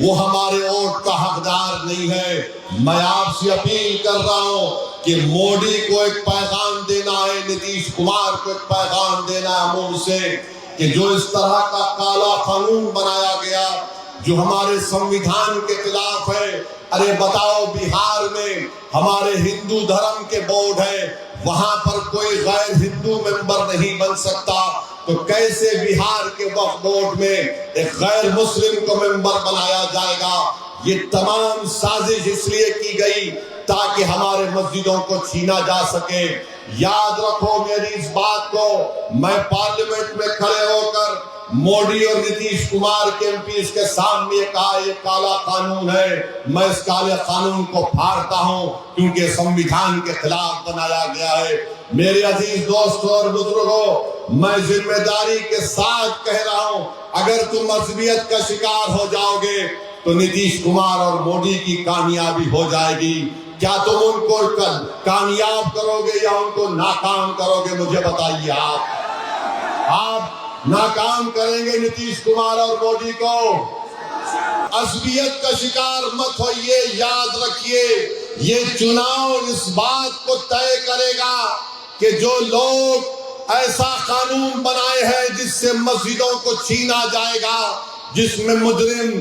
وہ ہمارے ووٹ کا حقدار نہیں ہے۔ میں آپ سے اپیل کر رہا ہوں کہ مودی کو ایک پیغام دینا ہے، نتیش کمار کو ایک پیغام دینا ہے امور سے، کہ جو اس طرح کا کالا قانون بنایا گیا جو ہمارے سنویدھان کے خلاف ہے۔ ارے بتاؤ، بہار میں ہمارے ہندو دھرم کے بورڈ ہے، وہاں پر کوئی غیر ہندو ممبر نہیں بن سکتا، تو کیسے بہار کے وقف بورڈ میں ایک غیر مسلم کو ممبر بنایا جائے گا؟ یہ تمام سازش اس لیے کی گئی تاکہ ہمارے مسجدوں کو چھینا جا سکے۔ یاد رکھو میری اس بات کو، میں پارلیمنٹ میں کھڑے ہو کر مودی اور نتیش کمار کے ایم پیز کے سامنے کہا یہ کالا قانون ہے، میں اس کالے قانون کو پھاڑتا ہوں کیونکہ سنویدھان کے خلاف بنایا گیا ہے۔ میرے عزیز دوستوں اور بزرگوں، میں ذمہ داری کے ساتھ کہہ رہا ہوں، اگر تم عصبیت کا شکار ہو جاؤ گے تو نتیش کمار اور مودی کی کامیابی ہو جائے گی۔ کیا تم ان کو کامیاب کرو گے یا ان کو ناکام کرو گے؟ مجھے بتائیے۔ آپ ناکام کریں گے نتیش کمار اور مودی کو۔ عصبیت کا شکار مت ہوئیے، یاد رکھیے یہ چناؤ اس بات کو طے کرے گا کہ جو لوگ ایسا قانون بنائے ہیں جس سے مسجدوں کو چھینا جائے گا، جس میں مجرم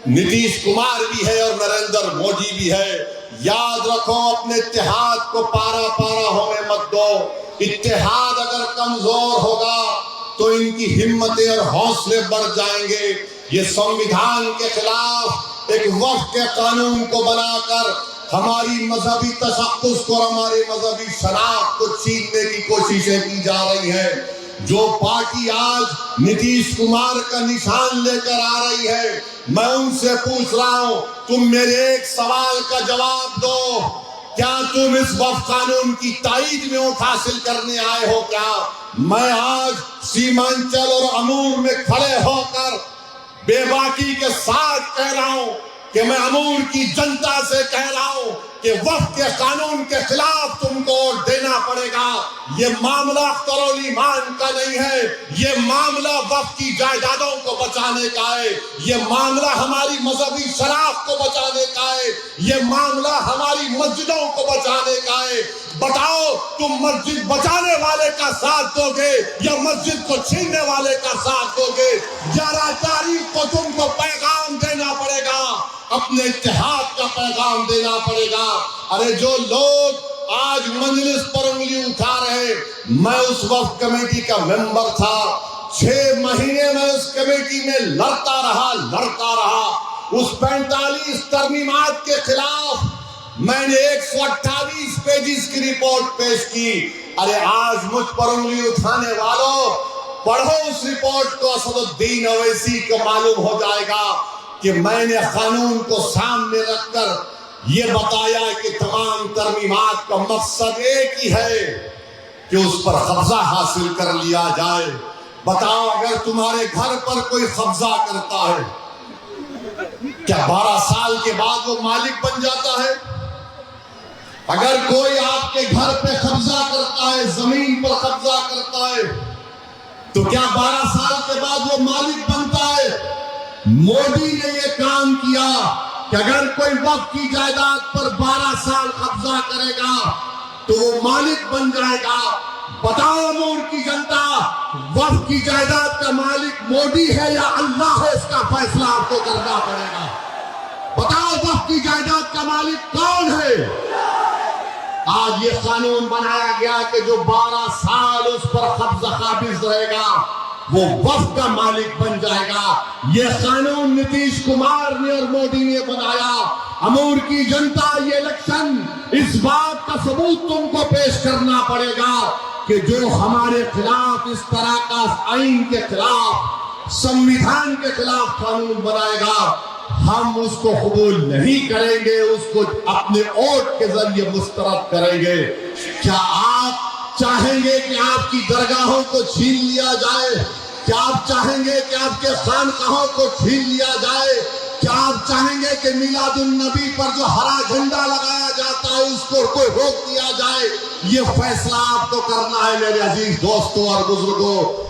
نتیش کمار بھی ہے اور نریندر مودی بھی ہے، یاد رکھو اپنے اتحاد کو پارا پارا ہونے مت دو۔ اتحاد اگر کمزور ہوگا تو ان کی ہمتیں اور حوصلے بڑھ جائیں گے۔ یہ سنویدھان کے خلاف ایک وقف کے قانون کو بنا کر ہماری مذہبی تشخص کو اور ہماری مذہبی شناخت کو چھیننے کی کوششیں کی جا رہی ہیں۔ جو پارٹی آج نتیش کمار کا نشان لے کر آ رہی ہے، میں ان سے پوچھ رہا ہوں، تم میرے ایک سوال کا جواب دو، کیا تم اس وقف قانون کی تائید میں ووٹ حاصل کرنے آئے ہو کیا؟ میں آج سیمانچل اور امور میں کھڑے ہو کر بے باکی کے ساتھ کہہ رہا ہوں کہ میں امور کی جنتا سے کہہ رہا ہوں کہ وقف کے قانون کے خلاف تم کو ووٹ دینا پڑے گا۔ یہ معاملہ اختر الایمان کا نہیں ہے، یہ معاملہ وقف کی جائیدادوں کو بچانے کا ہے، یہ معاملہ ہماری مذہبی شناخت کو بچانے کا ہے، یہ معاملہ ہماری مسجدوں کو بچانے کا ہے۔ بتاؤ، تم مسجد بچانے والے کا ساتھ دو گے یا مسجد کو چھیننے والے کا ساتھ دو گے؟ 11 تاریخ کو تم کو پیغام دینا پڑے گا، اپنے اتحاد کا پیغام دینا پڑے گا۔ ارے جو لوگ آج مجلس پر انگلی اٹھا رہے، میں اس وقت کمیٹی کا ممبر تھا، 6 مہینے میں اس کمیٹی میں لڑتا رہا۔ اس 45 ترمیمات کے خلاف میں نے 128 پیجز کی رپورٹ پیش کی۔ ارے آج مجھ پر انگلی اٹھانے والوں، پڑھو اس رپورٹ کو، اسد الدین اویسی کو معلوم ہو جائے گا کہ میں نے قانون کو سامنے رکھ کر یہ بتایا کہ تمام ترمیمات کا مقصد ایک ہی ہے کہ اس پر قبضہ حاصل کر لیا جائے۔ بتاؤ، اگر تمہارے گھر پر کوئی قبضہ کرتا ہے، کیا 12 سال کے بعد وہ مالک بن جاتا ہے؟ اگر کوئی آپ کے گھر پہ قبضہ کرتا ہے، زمین پر قبضہ کرتا ہے، تو کیا 12 سال کے بعد وہ مالک بنتا ہے؟ مودی نے یہ کام کیا کہ اگر کوئی وقف کی جائیداد پر 12 سال قبضہ کرے گا تو وہ مالک بن جائے گا۔ بتاؤ امور کی جنتا، وقف کی جائیداد کا مالک مودی ہے یا اللہ ہے؟ اس کا فیصلہ آپ کو کرنا پڑے گا۔ بتاؤ وقف کی جائیداد کا مالک کون ہے؟ آج یہ قانون بنایا گیا کہ جو 12 سال اس پر قبضہ قابض رہے گا وہ وقف کا مالک بن جائے گا۔ یہ قانون نتیش کمار نے اور مودی نے بنایا۔ امور کی جنتا، یہ الیکشن اس بات کا ثبوت تم کو پیش کرنا پڑے گا کہ جو ہمارے خلاف اس طرح کا آئین کے خلاف، سنویدھان کے خلاف قانون بنائے گا، ہم اس کو قبول نہیں کریں گے، اس کو اپنے ووٹ کے ذریعے مسترد کریں گے۔ کیا آپ چاہیں گے کہ آپ کی درگاہوں کو چھین لیا جائے؟ کیا آپ چاہیں گے کہ آپ کے خانقاہوں کو چھین لیا جائے؟ کیا آپ چاہیں گے کہ میلاد النبی پر جو ہرا جھنڈا لگایا جاتا ہے اس کو کوئی روک دیا جائے؟ یہ فیصلہ آپ کو کرنا ہے میرے عزیز دوستوں اور بزرگوں۔